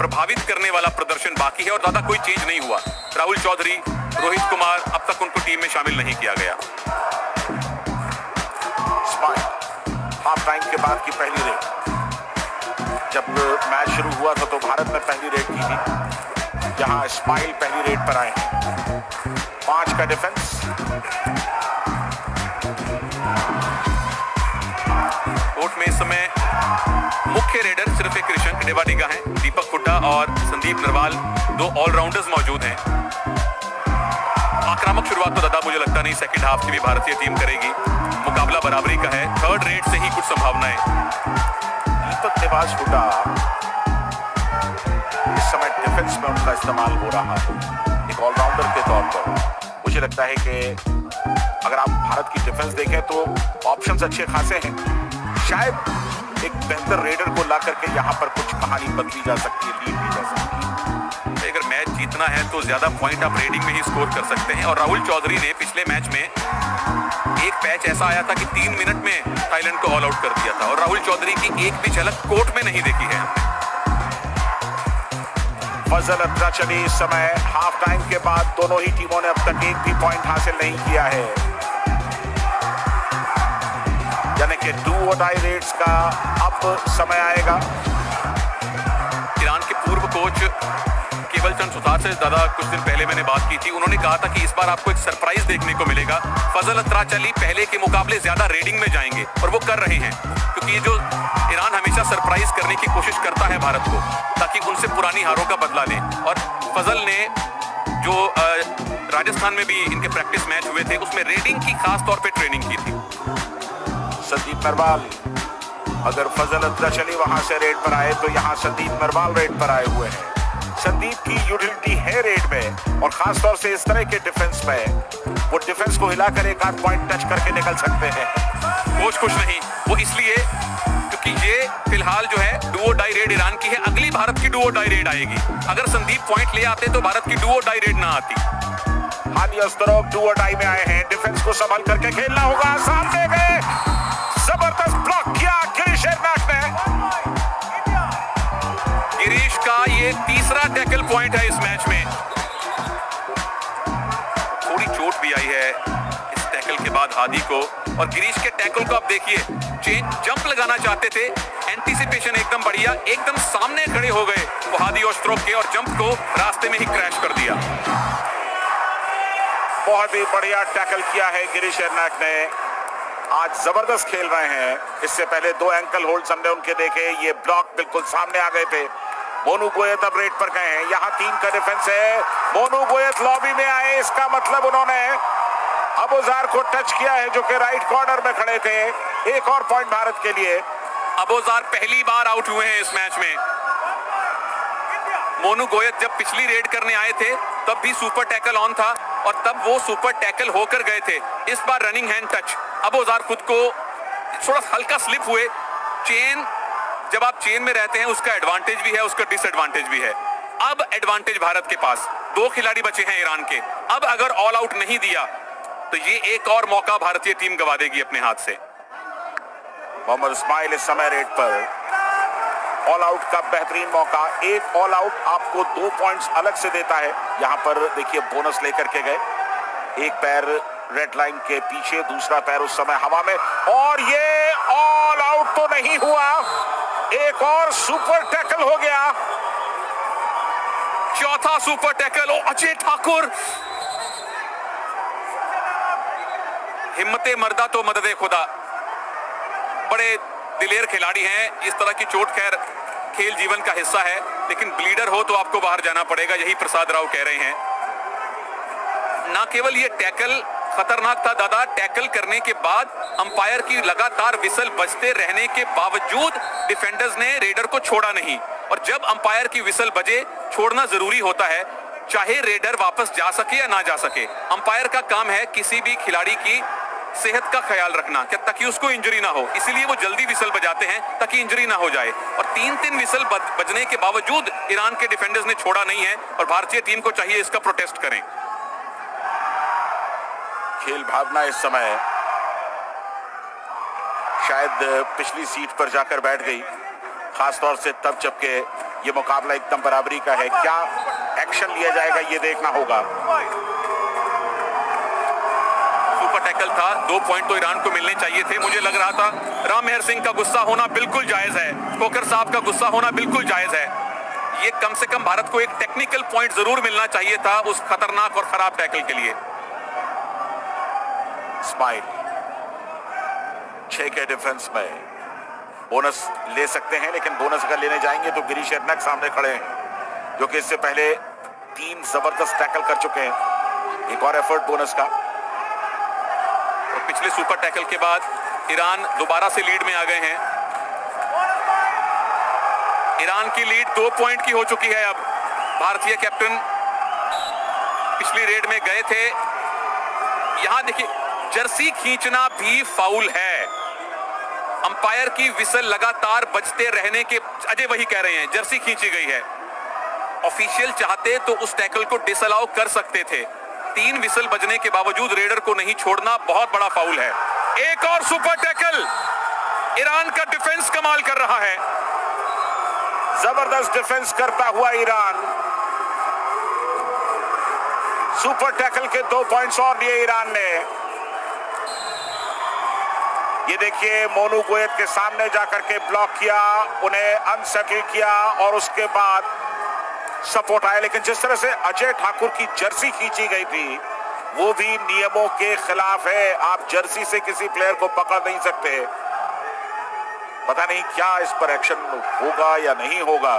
प्रभावित करने वाला प्रदर्शन बाकी है और ज्यादा कोई चेंज नहीं हुआ। राहुल चौधरी, रोहित कुमार, अब तक उनको टीम में शामिल नहीं किया गया। हाफ टाइम के बाद की पहली रेड, जब मैच शुरू हुआ था तो भारत ने पहली रेड की थी, जहां स्माइल पहली रेड पर आए हैं। 5 का डिफेंस, कोर्ट में इस समय मुख्य रेडर सिर्फ एक कृष्ण डेवाडिगा हैं। दीपक हुड्डा और संदीप नरवाल 2 ऑलराउंडर्स मौजूद हैं। आक्रामक शुरुआत तो दादा मुझे लगता नहीं सेकंड हाफ की भी भारतीय टीम करेगी। मुकाबला बराबरी का है, थर्ड रेड से ही कुछ संभावनाएं। दीपक निवास हुड्डा इस समय डिफेंस में उनका इस्तेमाल हो रहा है एक ऑलराउंडर के तौर पर। मुझे लगता है कि अगर आप भारत की डिफेंस देखें तो ऑप्शंस अच्छे खासे हैं। शायद एक बेहतर रेडर को ला करके यहाँ पर कुछ कहानी बदली जा सकती है, लीड दी जा सकती है। अगर मैच जीतना है तो ज्यादा पॉइंट आप रेडिंग में ही स्कोर कर सकते हैं। और राहुल चौधरी ने पिछले मैच में एक पैच ऐसा आया था कि 3 मिनट में थाईलैंड को ऑल आउट कर दिया था और राहुल चौधरी की एक भी झलक कोर्ट में नहीं देखी है। फजल अत्रा चली इस समय हाफ टाइम के बाद। दोनों ही टीमों ने अब तक एक भी पॉइंट हासिल नहीं किया है, यानी कि डू और डाई रेड्स का अब समय आएगा। ईरान के पूर्व कोच केवल चंद सुतार से ज्यादा कुछ दिन पहले मैंने बात की थी। उन्होंने कहा था कि इस बार आपको एक सरप्राइज देखने को मिलेगा। फजल अत्राचली पहले के मुकाबले ज्यादा रेडिंग में जाएंगे और वो कर रहे हैं, क्योंकि ये जो ईरान हमेशा सरप्राइज करने की कोशिश करता है भारत को, ताकि उनसे पुरानी हारों का बदला ले। और फजल ने जो राजस्थान में भी इनके प्रैक्टिस मैच हुए थे उसमें रेडिंग की खास तौर पर ट्रेनिंग की थी। संदीप नरवाल, अगर फजल अत्राचली वहां से रेड पर आए तो यहाँ संदीप नरवाल रेड पर आए हुए हैं। संदीप की यूटिलिटी है रेड में, और खासतौर से इस तरह के डिफेंस में वो डिफेंस को हिलाकर एक आध पॉइंट टच करके निकल सकते हैं। कोच खुश नहीं, वो इसलिए क्योंकि ये फिलहाल जो है डुओ डाई रेड ईरान की है। अगली भारत की डुओ डाई रेड आएगी। अगर संदीप पॉइंट ले आते तो भारत की डुओ डाई रेड ना आती। हानि अस्तरोग डुओ डाई में आए हैं, डिफेंस को संभाल करके खेलना होगा। सामने गए, जबरदस्त ब्लॉक किया गिरीश एर्नाक ने। गिरीश का ये तीसरा टैकल पॉइंट है इस मैच में। थोड़ी चोट भी आई है इस टैकल के बाद हादी को, और गिरीश के टैकल को आप देखिए, चेंज जंप लगाना चाहते थे, एंटीसिपेशन एकदम बढ़िया, एकदम सामने खड़े हो गए वो हादी ओस्ट्रोव के, और जंप को रास्ते में ही क्रैश कर दिया। बहुत ही बढ़िया टैकल किया है गिरीश एर्नाक ने। आज जबरदस्त खेल रहे हैं। इससे पहले 2 एंकल होल्ड्स हमने उनके देखे, ये ब्लॉक बिल्कुल सामने आ गए थे। मोनू गोयत अब रेड पर गए हैं। यहाँ 3 का डिफेंस है। मोनू गोयत लॉबी में आए, इसका मतलब उन्होंने अबूजार को टच किया है जो कि राइट कॉर्नर में खड़े थे। एक और पॉइंट भारत के लिए। अबूजार पहली बार आउट हुए हैं इस मैच में। मोनू गोयत जब पिछली रेड करने आए थे तब भी सुपर टैकल ऑन था और तब वो सुपर टैकल होकर गए थे। इस बार रनिंग हैंड टच। अबूजार खुद को थोड़ा हल्का स्लिप हुए। चेन, जब आप चेन में रहते हैं उसका एडवांटेज भी है, उसका डिसएडवांटेज भी है। अब एडवांटेज भारत के पास, 2 खिलाड़ी बचे हैं ईरान के। अब अगर ऑल आउट नहीं दिया तो ये एक और मौका भारतीय टीम गवा देगी अपने हाथ से। मोहम्मद इस्माइल इस समय रेड पर। ऑल आउट का बेहतरीन मौका। एक ऑल आउट आपको 2 पॉइंट्स अलग से देता है। यहाँ पर देखिए बोनस लेकर के गए। एक पैर रेड लाइन के पीछे, दूसरा पैर उस समय हवा में, और ये ऑल आउट तो नहीं हुआ। एक और सुपर टैकल हो गया। चौथा सुपर टैकल। अजय ठाकुर, हिम्मते मर्दा तो मददे खुदा। बड़े दिलेर खिलाड़ी हैं। इस तरह की चोट खैर खेल जीवन का हिस्सा है, लेकिन ब्लीडर हो तो आपको बाहर जाना पड़ेगा, यही प्रसाद राव कह रहे हैं। ना केवल ये टैकल खतरनाक था दादा, टैकल करने के बाद अंपायर की लगातार विसल बजते रहने के बावजूद डिफेंडर्स ने रेडर को छोड़ा नहीं। और जब अंपायर की विसल बजे, छोड़ना जरूरी होता है, चाहे रेडर वापस जा सके या ना जा सके। अंपायर का काम है किसी भी खिलाड़ी की सेहत का ख्याल रखना, क्या ताकि उसको इंजरी ना हो। इसीलिए वो जल्दी विसल बजाते हैं ताकि इंजरी ना हो जाए। और 3-3 विसल बजने के बावजूद ईरान के डिफेंडर्स ने छोड़ा नहीं है, और भारतीय टीम को चाहिए इसका प्रोटेस्ट करें। खेल भावना इस समय शायद पिछली सीट पर जाकर बैठ गई, खासतौर से तब जबकि ये मुकाबला एकदम बराबरी का है। क्या एक्शन लिया जाएगा ये देखना होगा। सुपर टैकल था, 2 पॉइंट तो ईरान को मिलने चाहिए थे। मुझे लग रहा था राम मेहर सिंह का गुस्सा होना बिल्कुल जायज है, कोकर साहब का गुस्सा होना बिल्कुल जायज है। ये कम से कम भारत को एक टेक्निकल पॉइंट जरूर मिलना चाहिए था उस खतरनाक और खराब टैकल के लिए। स्माइल 6 के डिफेंस में बोनस ले सकते हैं, लेकिन बोनस अगर लेने जाएंगे तो गिरीश एर्नक सामने खड़े हैं, जो कि इससे पहले 3 जबरदस्त टैकल कर चुके हैं। एक और एफर्ट बोनस का। और पिछले सुपर टैकल के बाद ईरान दोबारा से लीड में आ गए हैं। ईरान की लीड 2 पॉइंट की हो चुकी है। अब भारतीय कैप्टन पिछली रेड में गए थे। यहां देखिए, जर्सी खींचना भी फाउल है। अंपायर की विसल लगातार बजते रहने के, अजय वही कह रहे हैं, जर्सी खींची गई है। ऑफिशियल चाहते तो उस टैकल को डिसअलाउ कर सकते थे। 3 विसल बजने के बावजूद रेडर को नहीं छोड़ना बहुत बड़ा फाउल है। एक और सुपर टैकल। ईरान का डिफेंस कमाल कर रहा है। जबरदस्त डिफेंस करता हुआ ईरान। सुपर टैकल के 2 पॉइंट्स और लिए ईरान ने। ये देखिए, मोनू गोयत के सामने जाकर के ब्लॉक किया, उन्हें अनसेटल किया और उसके बाद सपोर्ट आया। लेकिन जिस तरह से अजय ठाकुर की जर्सी खींची गई थी वो भी नियमों के खिलाफ है। आप जर्सी से किसी प्लेयर को पकड़ नहीं सकते। पता नहीं क्या इस पर एक्शन होगा या नहीं होगा।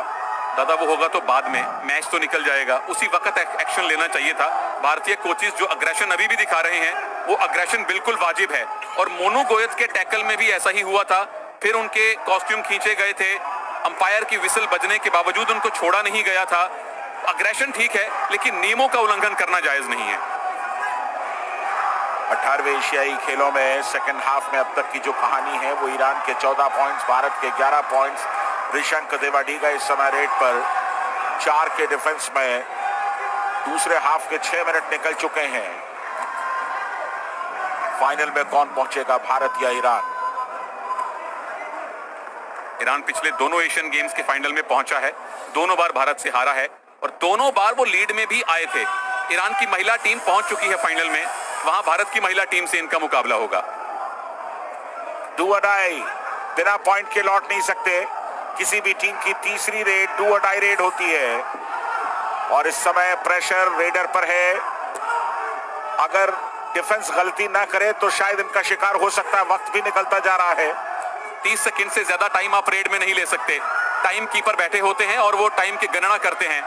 दादा वो होगा तो बाद में, मैच तो निकल जाएगा, उसी वक्त एक्शन लेना चाहिए था। भारतीय कोचेस जो अग्रेशन अभी भी दिखा रहे हैं वो अग्रेशन बिल्कुल वाजिब है। और मोनू गोयत के टैकल में भी ऐसा ही हुआ था। फिर उनके कॉस्ट्यूम खींचे गए थे, अंपायर की विसल बजने के बावजूद उनको छोड़ा नहीं गया था। अग्रेशन ठीक है, लेकिन नियमों का उल्लंघन करना जायज नहीं है। 18वें एशियाई खेलों में सेकंड हाफ में अब तक की जो कहानी है वो ईरान के 14 पॉइंट्स, भारत के 11 पॉइंट्स। रिशंक देवाडीगा इस समय रेट पर 4 के डिफेंस में। दूसरे हाफ के 6 मिनट निकल चुके हैं। फाइनल में कौन पहुंचेगा, भारत या ईरान? ईरान पिछले दोनों एशियन गेम्स के फाइनल में पहुंचा है, दोनों बार भारत से हारा है और दोनों बार वो लीड में भी आए थे। ईरान की महिला टीम पहुंच चुकी है फाइनल में, वहां भारत की महिला टीम से इनका मुकाबला होगा। डू और डाई, बिना पॉइंट के लौट नहीं सकते। किसी भी टीम की तीसरी रेड डू और डाई रेड होती है और इस समय प्रेशर रेडर पर है। अगर डिफेंस गलती ना करे तो शायद इनका शिकार हो सकता है। वक्त भी निकलता जा रहा है। 30 सेकंड से ज्यादा टाइम आप रेड में नहीं ले सकते। टाइम कीपर बैठे होते हैं और वो टाइम की गणना करते हैं।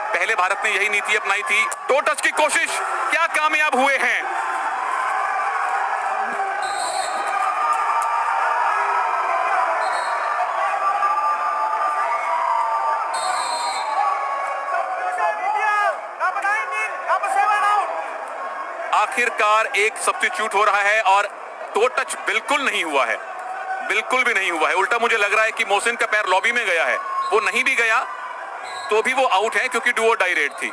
पहले भारत ने यही नीति अपनाई थी। टो टच की कोशिश, क्या कामयाब हुए हैं। आखिरकार एक सब्स्टिट्यूट हो रहा है और टो टच बिल्कुल नहीं हुआ है, बिल्कुल भी नहीं हुआ है। उल्टा मुझे लग रहा है कि मोहसिन का पैर लॉबी में गया है। वो नहीं भी गया तो भी वो आउट है, क्योंकि डू और डाई रेड थी।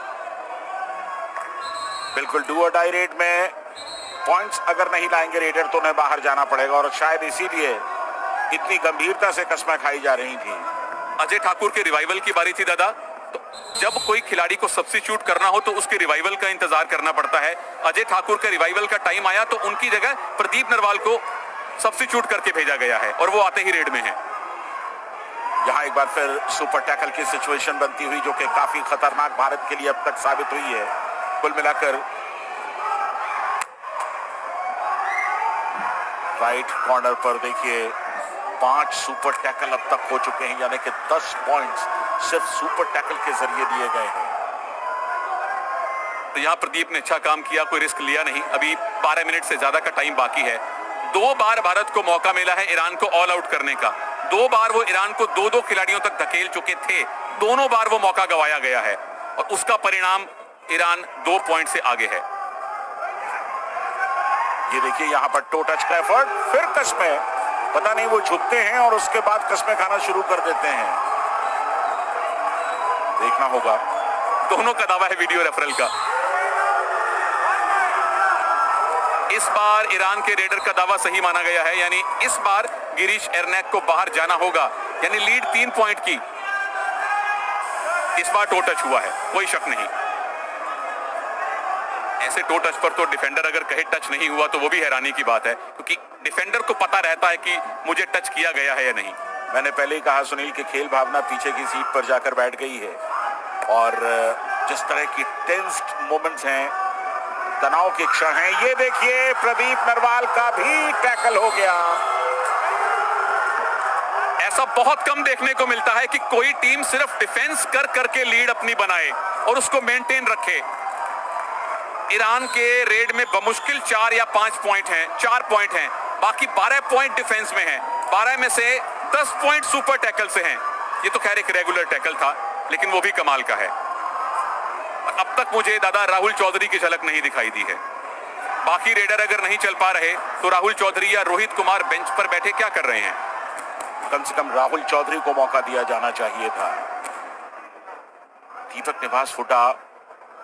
बिल्कुल, डू और डाई रेड में पॉइंट्स अगर नहीं लाएंगे रेडर तो उन्हें बाहर जाना पड़ेगा और शायद इसीलिए इतनी गंभीरता से कस्में खाई जा रही थी। अजय ठाकुर के रिवाइवल की बारी थी दादा। तो जब कोई खिलाड़ी को सब्स्टिट्यूट करना हो तो उसके रिवाइवल का इंतजार करना पड़ता है। अजय ठाकुर के रिवाइवल का टाइम आया तो उनकी जगह प्रदीप नरवाल को सब्स्टिट्यूट करके भेजा गया है और वो आते ही रेड में है। यहां एक बार फिर सुपर टैकल की सिचुएशन बनती हुई, जो कि काफी खतरनाक भारत के लिए अब तक साबित हुई है। कुल मिलाकर राइट कॉर्नर पर देखिए 5 सुपर टैकल अब तक हो चुके हैं, यानी कि 10 पॉइंट्स सिर्फ सुपर टैकल के जरिए दिए गए हैं। तो यहाँ प्रदीप ने अच्छा काम किया, कोई रिस्क लिया नहीं। अभी 12 मिनट से ज्यादा का टाइम बाकी है। 2 बार भारत को मौका मिला है ईरान को ऑल आउट करने का। 2 बार वो ईरान को 2-2 खिलाड़ियों तक धकेल चुके थे। दोनों बार वो मौका गंवाया गया है और उसका परिणाम ईरान 2 पॉइंट से आगे है। ये देखिए यहाँ पर टो टच का एफर्ट, फिर कस्में, पता नहीं वो झुकते हैं और उसके बाद कस्में खाना शुरू कर देते हैं। देखना होगा। दोनों का दावा है वीडियो रेफरल का। इस बार ईरान के रेडर का दावा सही माना गया है, यानी इस बार गिरीश एर्नैक को बाहर जाना होगा। यानी लीड 3 पॉइंट की, इस बार टो टच हुआ है, कोई शक नहीं। ऐसे टो टच पर तो डिफेंडर अगर कहे टच नहीं हुआ तो वो भी हैरानी की बात है, क्योंकि डिफेंडर को पता रहता है कि मुझे टच किया गया है या नहीं। मैंने पहले ही कहा सुनील कि खेल भावना पीछे की सीट पर जाकर बैठ गई है, और जिस तरह की टेंस्ड मोमेंट्स हैं, तनाव के क्षण हैं, ये देखिए प्रदीप नरवाल का भी टैकल हो गया। ऐसा बहुत कम देखने को मिलता है कि कोई टीम सिर्फ डिफेंस कर करके लीड अपनी बनाए और उसको मेंटेन रखे। ईरान के रेड में बमुश्किल 4 या 5 पॉइंट हैं, 4 पॉइंट हैं, बाकी 12 पॉइंट डिफेंस में हैं। 12 में से 10 पॉइंट सुपर टैकल से हैं। ये तो खैर एक रेगुलर टैकल था, लेकिन वो भी कमाल का है। अब तक मुझे दादा राहुल चौधरी की झलक नहीं दिखाई दी है। बाकी रेडर अगर नहीं चल पा रहे तो राहुल चौधरी या रोहित कुमार बेंच पर बैठे क्या कर रहे हैं? कम से कम राहुल चौधरी को मौका दिया जाना चाहिए था। दीपक निवास फुटा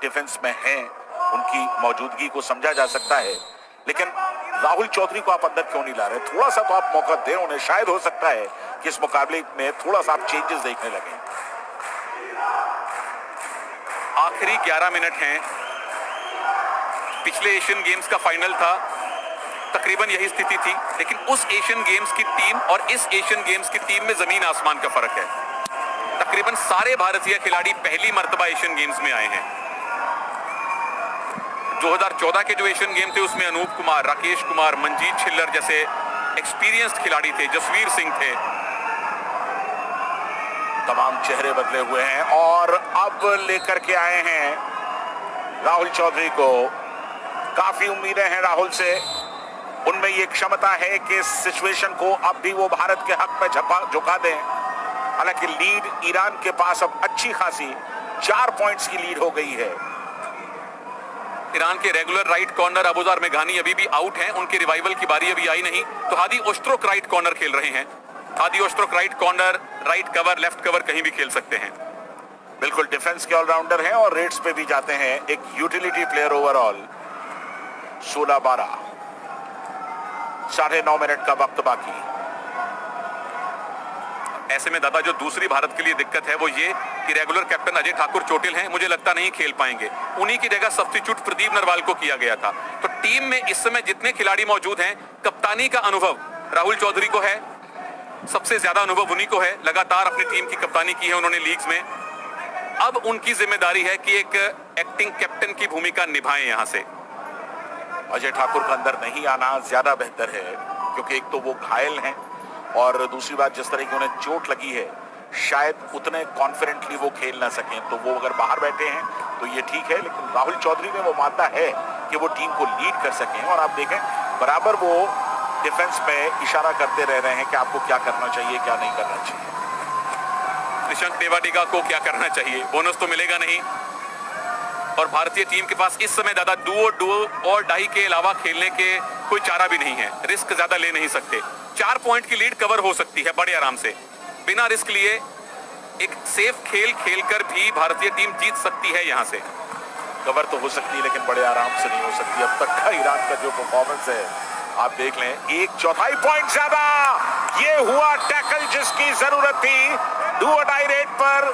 डिफेंस में है, उनकी मौजूदगी को समझा जा सकता है, लेकिन राहुल चौधरी को आप अंदर क्यों नहीं ला रहे? थोड़ा सा तो आप मौका दें उन्हें। शायद हो सकता है कि इस मुकाबले में थोड़ा सा आप चेंजेस देखने लगे। आखिरी 11 मिनट हैं। पिछले एशियन गेम्स का फाइनल था, तकरीबन यही स्थिति थी, लेकिन उस एशियन गेम्स की टीम और इस एशियन गेम्स की टीम में जमीन आसमान का फर्क है। तकरीबन सारे भारतीय खिलाड़ी पहली मर्तबा एशियन गेम्स में आए हैं। 2014 के जो एशियन गेम थे उसमें अनूप कुमार, राकेश कुमार, मंजीत छिल्लर जैसे एक्सपीरियंस्ड खिलाड़ी थे, जसवीर सिंह थे। तमाम चेहरे बदले हुए हैं और अब लेकर के आए हैं राहुल चौधरी को। काफी उम्मीदें हैं राहुल से, उनमें ये क्षमता है कि इस सिचुएशन को अब भी वो भारत के हक में झुका दें। हालांकि लीड ईरान के पास अब अच्छी खासी 4 पॉइंट्स की लीड हो गई है। ईरान के रेगुलर राइट कॉर्नर अबूजार मेघानी अभी भी आउट हैं, उनके रिवाइवल की बारी अभी आई नहीं, तो हादी ओस्ट्रोक राइट कॉर्नर खेल रहे हैं। हादी ओस्ट्रोक right corner, right cover, left cover कहीं भी खेल सकते हैं। बिल्कुल डिफेंस के ऑलराउंडर हैं और रेट्स पे भी जाते हैं। एक यूटिलिटी प्लेयर ओवरऑल। 16-12, 9.5 मिनट का वक्त बाकी। ऐसे में दादा जो दूसरी भारत के लिए दिक्कत है वो ये कि रेगुलर कैप्टन अजय ठाकुर चोटिल हैं, मुझे लगता नहीं खेल पाएंगे। उन्हीं की जगह सब्स्टिट्यूट प्रदीप नरवाल को किया गया था। तो टीम में इस समय जितने खिलाड़ी मौजूद हैं, कप्तानी का अनुभव राहुल चौधरी को है, सबसे ज्यादा अनुभव उन्हीं को है। लगातार अपनी टीम की कप्तानी की है उन्होंने लीग्स में। अब उनकी जिम्मेदारी है कि एक एक्टिंग कैप्टन की भूमिका निभाएं। यहां से अजय ठाकुर का अंदर नहीं आना ज्यादा बेहतर है, क्योंकि एक तो वो घायल हैं और दूसरी बात जिस तरह की उन्हें चोट लगी है, शायद उतने कॉन्फिडेंटली वो खेल ना सकें। तो वो अगर बाहर बैठे हैं तो ये ठीक है, लेकिन राहुल चौधरी में वो मानता है कि वो टीम को लीड कर सकें। और आप देखें बराबर वो डिफेंस में इशारा करते रह रहे हैं कि आपको क्या करना चाहिए, क्या नहीं करना चाहिए। निशंक देवाटिका को क्या करना चाहिए, बोनस तो मिलेगा नहीं। और भारतीय टीम के पास इस समय दादा डुओ और डाई के अलावा खेलने के कोई चारा भी नहीं है। रिस्क ज्यादा ले नहीं सकते। 4 पॉइंट की लीड कवर हो सकती है बड़े आराम से, बिना रिस्क लिए। एक सेफ खेल खेलकर भी भारतीय टीम जीत सकती है। यहां से कवर तो हो सकती है, लेकिन बड़े आराम से नहीं हो सकती। अब तक का ईरान का जो परफॉर्मेंस है आप देख लें, 1/4 पॉइंट ज्यादा। ये हुआ टैकल जिसकी जरूरत थी। डू डाई रेड पर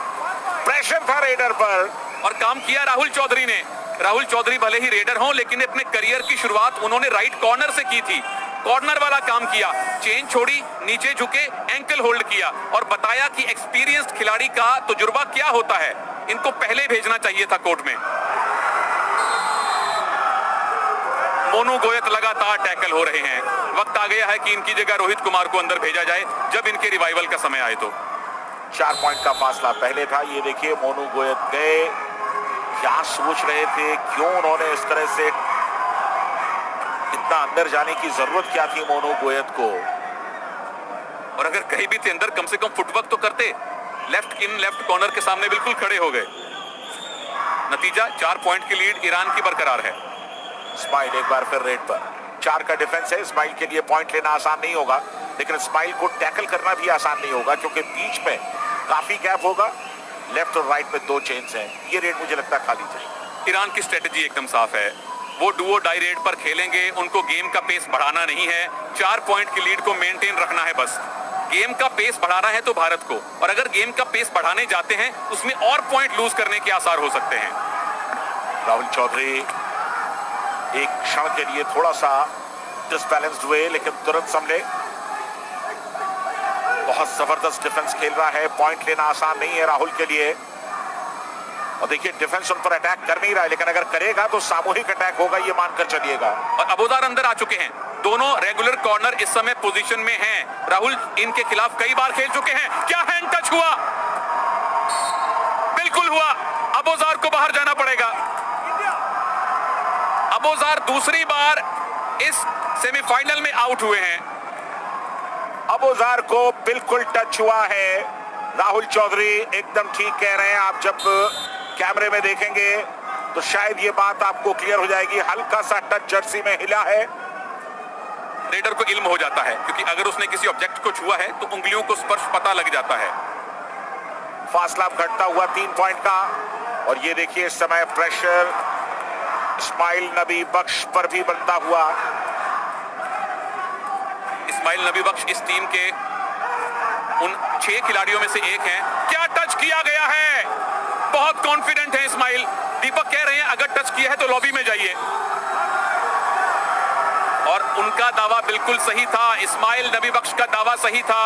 प्रेशर था रेडर पर, और काम किया राहुल चौधरी ने। राहुल चौधरी भले ही रेडर हों, लेकिन अपने करियर की शुरुआत उन्होंने राइट कॉर्नर से की थी। कॉर्नर वाला काम किया, चेन छोड़ी, नीचे झुके, एंकल होल्ड किया और बताया कि एक्सपीरियंस्ड खिलाड़ी का तजुर्बा क्या होता है। इनको पहले भेजना चाहिए था कोर्ट में। मोनू गोयत लगातार टैकल हो रहे हैं। वक्त आ गया है कि इनकी जगह रोहित कुमार को अंदर भेजा जाए जब इनके रिवाइवल का समय आए। तो 4 पॉइंट का फासला पहले था। ये देखिए मोनू गोयत गए, क्या सोच रहे थे, क्यों उन्होंने इस तरह से, इतना अंदर जाने की जरूरत क्या थी मोनू गोयत को? और अगर कहीं भी थे अंदर, कम से कम फुटवर्क तो करते। लेफ्ट कॉर्नर के सामने बिल्कुल खड़े हो गए। नतीजा 4 पॉइंट की लीड ईरान की बरकरार है। इस्माइल एक बार फिर रेड पर। 4 का डिफेंस है। इस्माइल के लिए पॉइंट लेना आसान नहीं होगा, लेकिन इस्माइल को टैकल करना भी आसान नहीं होगा, क्योंकि बीच में काफी गैप होगा। लेफ्ट और राइट में 2 चेन्स हैं। ये रेड मुझे लगता है खाली जाएगी। ईरान की स्ट्रेटजी एकदम साफ है। वो डुओ डाई रेड पर खेलेंगे। उनको गेम का पेस बढ़ाना नहीं है, 4 पॉइंट की लीड को मेंटेन रखना है बस। गेम का पेस बढ़ाना है तो भारत को, और अगर गेम का पेस बढ़ाने जाते हैं उसमें और पॉइंट लूज करने के आसार हो सकते हैं। राहुल चौधरी एक क्षण के लिए थोड़ा सा डिसबैलेंस्ड हुए, लेकिन तुरंत संभले। बहुत जबरदस्त डिफेंस खेल रहा है, पॉइंट लेना आसान नहीं है राहुल के लिए। और देखिए डिफेंस उन पर अटैक कर नहीं रहा है, लेकिन अगर करेगा तो सामूहिक अटैक होगा, ये मानकर चलिएगा। और अबोजार अंदर आ चुके हैं, दोनों रेगुलर कॉर्नर इस समय पोजीशन में हैं। राहुल इनके खिलाफ कई बार खेल चुके हैं। क्या हैंड टच हुआ? बिल्कुल हुआ। अबोजार को बाहर जाना पड़ेगा। अबोजार दूसरी बार इस सेमीफाइनल में आउट हुए हैं। अबोजार को बिल्कुल टच हुआ है। राहुल चौधरी एकदम ठीक कह रहे हैं। आप जब कैमरे में देखेंगे तो शायद ये बात आपको क्लियर हो जाएगी। हल्का सा टच जर्सी में हिला है। रेडर को इल्म हो जाता है, क्योंकि अगर उसने किसी ऑब्जेक्ट को छुआ है तो उंगलियों को स्पर्श पता लग जाता है। फासला घटता हुआ 3 पॉइंट का। और ये देखिए इस समय प्रेशर इस्माइल नबी बख्श पर भी बनता हुआ। इस्माइल नबी बख्श इस टीम के उन 6 खिलाड़ियों में से एक हैं। क्या टच किया गया है? बहुत कॉन्फिडेंट है इस्माइल। दीपक कह रहे हैं अगर टच किया है तो लॉबी में जाइए, और उनका दावा बिल्कुल सही था। इस्माइल नबी बख्श का दावा सही था।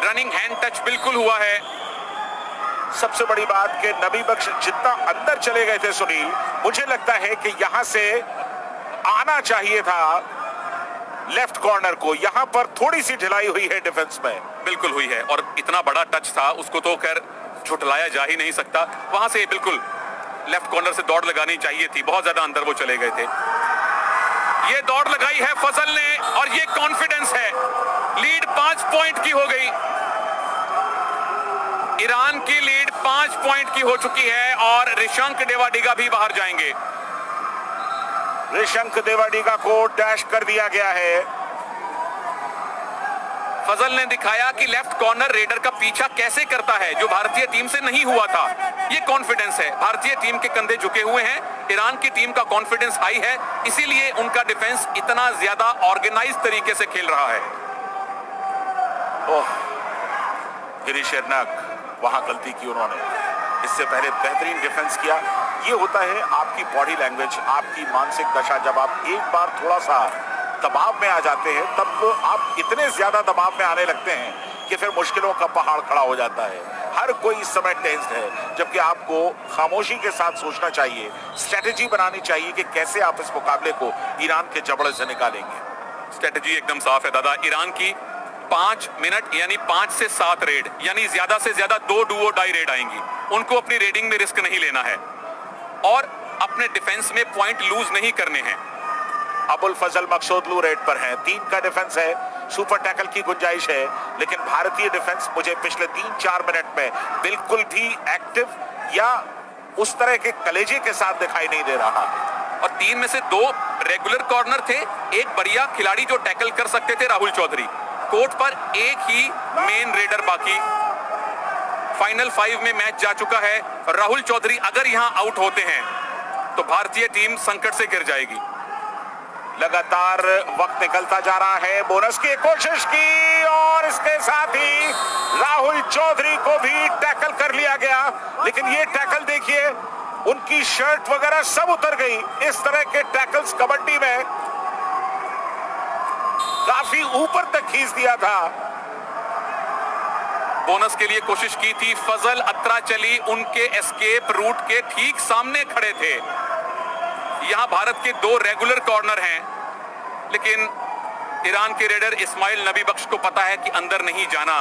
रनिंग हैंड टच बिल्कुल हुआ है। सबसे बड़ी बात कि नबी बख्श जितना अंदर चले गए थे सुनील, मुझे लगता है कि यहां से आना चाहिए था लेफ्ट कॉर्नर को। यहां पर थोड़ी सी ढिलाई हुई है डिफेंस में। बिल्कुल हुई है, और इतना बड़ा टच था उसको तो खैर झुटलाया जा ही नहीं सकता। वहां से बिल्कुल लेफ्ट कॉर्नर से दौड़ लगानी चाहिए थी। बहुत ज्यादा अंदर वो चले गए थे। ये दौड़ लगाई है फजल ने, और ये कॉन्फिडेंस है। लीड 5 पॉइंट की हो गई। ईरान की लीड 5 पॉइंट की हो चुकी है, और ऋषंक देवाडिगा भी बाहर जाएंगे। ऋषंक देवाडिगा को डैश कर दिया गया है। फजल ने दिखाया कि लेफ्ट कॉर्नर रेडर का पीछा कैसे करता है, जो भारतीय टीम से नहीं हुआ था। ये कॉन्फिडेंस है। भारतीय टीम के कंधे झुके हुए हैं। ईरान की टीम का कॉन्फिडेंस हाई है, इसीलिए उनका डिफेंस इतना ज्यादा ऑर्गेनाइज तरीके से खेल रहा है। ओह, गिरीश एर्नाक वहां गलती की उन्होंने। इससे पहले बेहतरीन डिफेंस किया। ये होता है आपकी बॉडी लैंग्वेज, आपकी मानसिक दशा। जब आप एक बार थोड़ा सा दबाव में आ जाते हैं तब आप इतने ज्यादा दबाव में आने लगते हैं कि फिर मुश्किलों का पहाड़ खड़ा हो जाता है। हर कोई इस समय टेंस्ड है, जबकि आपको खामोशी के साथ सोचना चाहिए, स्ट्रेटेजी बनानी चाहिए कि कैसे आप इस मुकाबले को ईरान के जबड़े से निकालेंगे। स्ट्रेटेजी एकदम साफ है दादा। ईरान की 5 मिनट यानी 5 से 7 रेड, यानी ज्यादा से ज्यादा 2 डुओ डाई रेड आएंगी। उनको अपनी रेडिंग में रिस्क नहीं लेना है, और अपने डिफेंस में पॉइंट लूज नहीं करने हैं। अबुल फजल मकसूदलू रेड पर हैं। 3 का डिफेंस है। सुपर टैकल की गुंजाइश है, लेकिन भारतीय डिफेंस मुझे पिछले 3-4 मिनट में बिल्कुल भी एक्टिव या उस तरह के कलेजे के साथ दिखाई नहीं दे रहा। और 3 में से 2 रेगुलर कॉर्नर थे। एक बढ़िया खिलाड़ी जो टैकल कर सकते थे, राहुल चौधरी। कोर्ट पर एक ही मेन रेडर बाकी। फाइनल 5 में मैच जा चुका है। राहुल चौधरी अगर यहां आउट होते हैं तो भारतीय टीम संकट से गिर जाएगी। लगातार वक्त निकलता जा रहा है। बोनस की कोशिश की, और इसके साथ ही राहुल चौधरी को भी टैकल कर लिया गया। लेकिन ये टैकल देखिए, उनकी शर्ट वगैरह सब उतर गई। इस तरह के टैकल्स कबड्डी में काफी ऊपर तक खींच दिया था। बोनस के लिए कोशिश की थी। फजल अत्राचली उनके एस्केप रूट के ठीक सामने खड़े थे। यहां भारत के 2 रेगुलर कॉर्नर हैं, लेकिन ईरान के रेडर इस्माइल नबी बख्श को पता है कि अंदर नहीं जाना।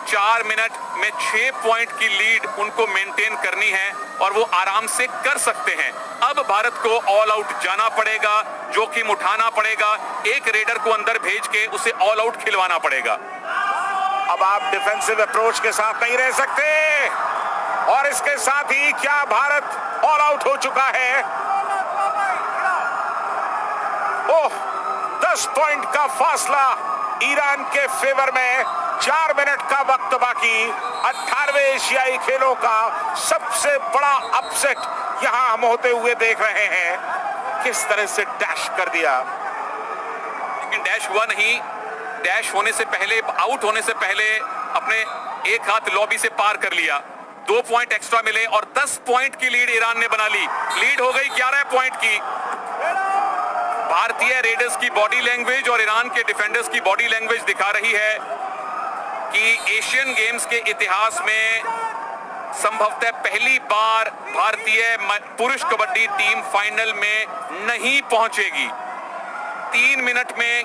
4 मिनट में 6 पॉइंट की लीड उनको मेंटेन करनी है, और वो आराम से कर सकते हैं। अब भारत को ऑल आउट जाना पड़ेगा, जोखिम उठाना पड़ेगा। एक रेडर को अंदर भेज के उसे ऑल आउट खिलवाना पड़ेगा। अब आप डिफेंसिव अप्रोच के साथ नहीं रह सकते, और इसके साथ ही क्या भारत ऑल आउट हो चुका है। ओह, 10 पॉइंट का फासला ईरान के फेवर में। 4 मिनट का वक्त बाकी। 18वें एशियाई खेलों का सबसे बड़ा अपसेट यहां हम होते हुए देख रहे हैं। किस तरह से डैश कर दिया, लेकिन डैश हुआ नहीं। डैश होने से पहले आउट होने से पहले अपने एक हाथ लॉबी से पार कर लिया। 2 पॉइंट एक्स्ट्रा मिले और 10 पॉइंट की लीड ईरान ने बना ली। लीड हो गई 11 पॉइंट की। भारतीय रेडर्स की बॉडी लैंग्वेज और ईरान के डिफेंडर्स की बॉडी लैंग्वेज दिखा रही है कि एशियन गेम्स के इतिहास में संभवतः पहली बार भारतीय पुरुष कबड्डी टीम फाइनल में नहीं पहुंचेगी। 3 मिनट में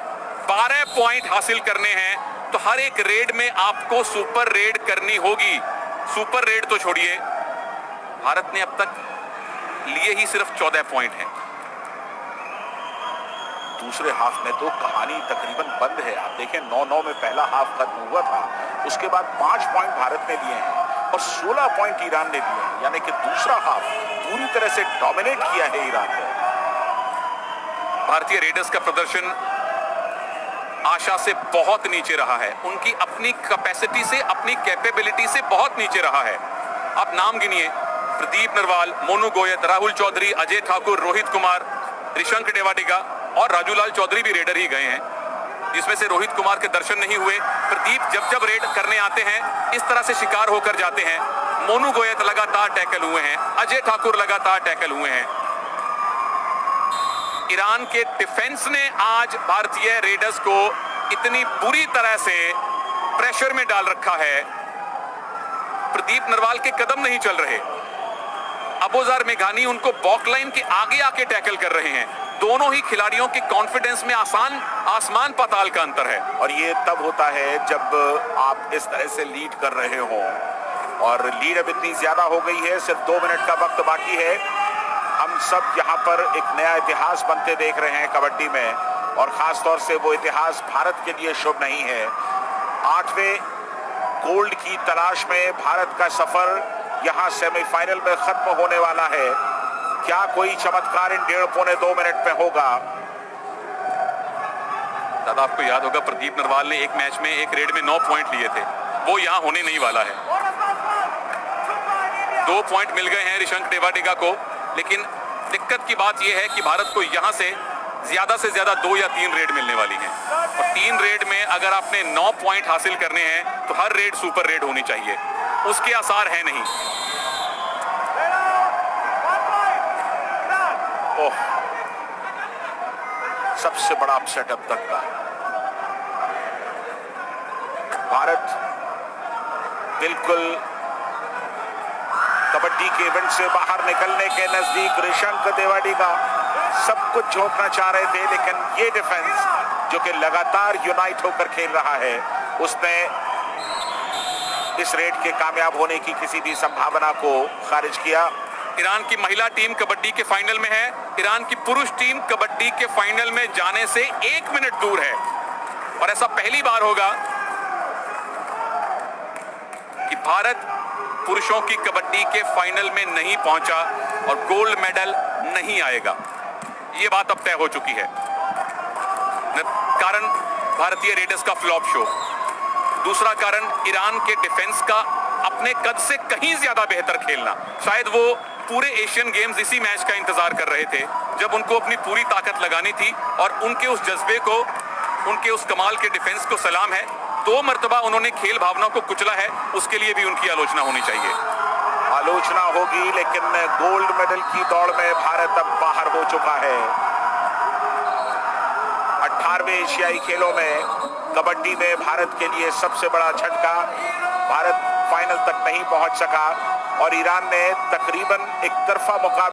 12 पॉइंट हासिल करने हैं तो हर एक रेड में आपको सुपर रेड करनी होगी। सुपर रेड तो छोड़िए, भारत ने अब तक लिए ही सिर्फ 14 पॉइंट हैं। दूसरे हाफ में तो कहानी तकरीबन बंद है। आप देखें 9-9 में पहला हाफ खत्म हुआ था, उसके बाद 5 पॉइंट भारत ने लिए हैं और 16 पॉइंट ईरान ने लिए हैं, यानी कि दूसरा हाफ पूरी तरह से डोमिनेट किया है ईरान ने। भारतीय रेडर्स का प्रदर्शन आशा से बहुत नीचे रहा है, उनकी अपनी कैपेसिटी से, अपनी कैपेबिलिटी से बहुत नीचे रहा है। आप नाम गिनिए, प्रदीप नरवाल, मोनू गोयत, राहुल चौधरी, अजय ठाकुर, रोहित कुमार, ऋषंक टेवाटिगा और राजूलाल चौधरी भी रेडर ही गए हैं, जिसमें से रोहित कुमार के दर्शन नहीं हुए। प्रदीप जब रेड करने आते हैं इस तरह से शिकार होकर जाते हैं। मोनू गोयत लगातार टैकल हुए हैं, अजय ठाकुर लगातार टैकल हुए हैं। ईरान के डिफेंस ने आज भारतीय रेडर्स को इतनी बुरी तरह से प्रेशर में डाल रखा है, प्रदीप नरवाल के कदम नहीं चल रहे। अबोजार मेघानी उनको बॉक लाइन के आगे आके टैकल कर रहे हैं। दोनों ही खिलाड़ियों के कॉन्फिडेंस में आसमान पाताल का अंतर है। और ये तब होता है जब आप इस तरह से लीड कर रहे हो और लीड अब इतनी ज्यादा हो गई है, सिर्फ 2 मिनट का वक्त बाकी है। हम सब यहाँ पर एक नया इतिहास बनते देख रहे हैं कबड्डी में, और खास तौर से वो इतिहास भारत के लिए शुभ नहीं है। 8वें गोल्ड की तलाश में भारत का सफर यहाँ सेमीफाइनल में खत्म होने वाला है। क्या कोई चमत्कार इन 1.5-2 मिनट में होगा? दादा, आपको याद होगा प्रदीप नरवाल ने एक मैच में एक रेड में 9 पॉइंट लिए थे, वो यहाँ होने नहीं वाला है। 2 पॉइंट मिल गए हैं ऋषंक टेवाटिगा को, लेकिन दिक्कत की बात यह है कि भारत को यहाँ से ज्यादा 2 या 3 रेड मिलने वाली हैं, और 3 रेड में अगर आपने 9 पॉइंट हासिल करने हैं तो हर रेड सुपर रेड होनी चाहिए, उसके आसार है नहीं। ओह, सबसे बड़ा अपसेट अब तक का। भारत बिल्कुल कबड्डी के इवेंट से बाहर निकलने के नजदीक। ऋषंक टेवाटिगा सब कुछ झोंकना चाह रहे थे, लेकिन ये डिफेंस जो कि लगातार यूनाइट होकर खेल रहा है, उसने इस रेड के कामयाब होने की किसी भी संभावना को खारिज किया। ईरान की महिला टीम कबड्डी के फाइनल में है, ईरान की पुरुष टीम कबड्डी के फाइनल में जाने से 1 मिनट दूर है, और ऐसा पहली बार होगा कि भारत पुरुषों की कबड्डी के फाइनल में नहीं पहुंचा और गोल्ड मेडल नहीं आएगा। यह बात अब तय हो चुकी है। कारण भारतीय रेडर्स का फ्लॉप शो, दूसरा कारण ईरान के डिफेंस का अपने कद से कहीं ज्यादा बेहतर खेलना। शायद वो पूरे एशियन गेम्स इसी मैच का इंतजार कर रहे थे, जब उनको अपनी पूरी ताकत लगानी थी, और उनके उस जज्बे को, उनके उस कमाल के डिफेंस को सलाम है। 2 मर्तबा उन्होंने खेल भावना को कुचला है, उसके लिए भी उनकी आलोचना होनी चाहिए। आलोचना होगी, लेकिन गोल्ड मेडल की दौड़ में भारत अब बाहर हो चुका है। 18वें एशियाई खेलों में कबड्डी में भारत के लिए सबसे बड़ा झटका। भारत फाइनल तक नहीं पहुंच सका और ईरान ने तकरीबन एक तरफा मुकाबला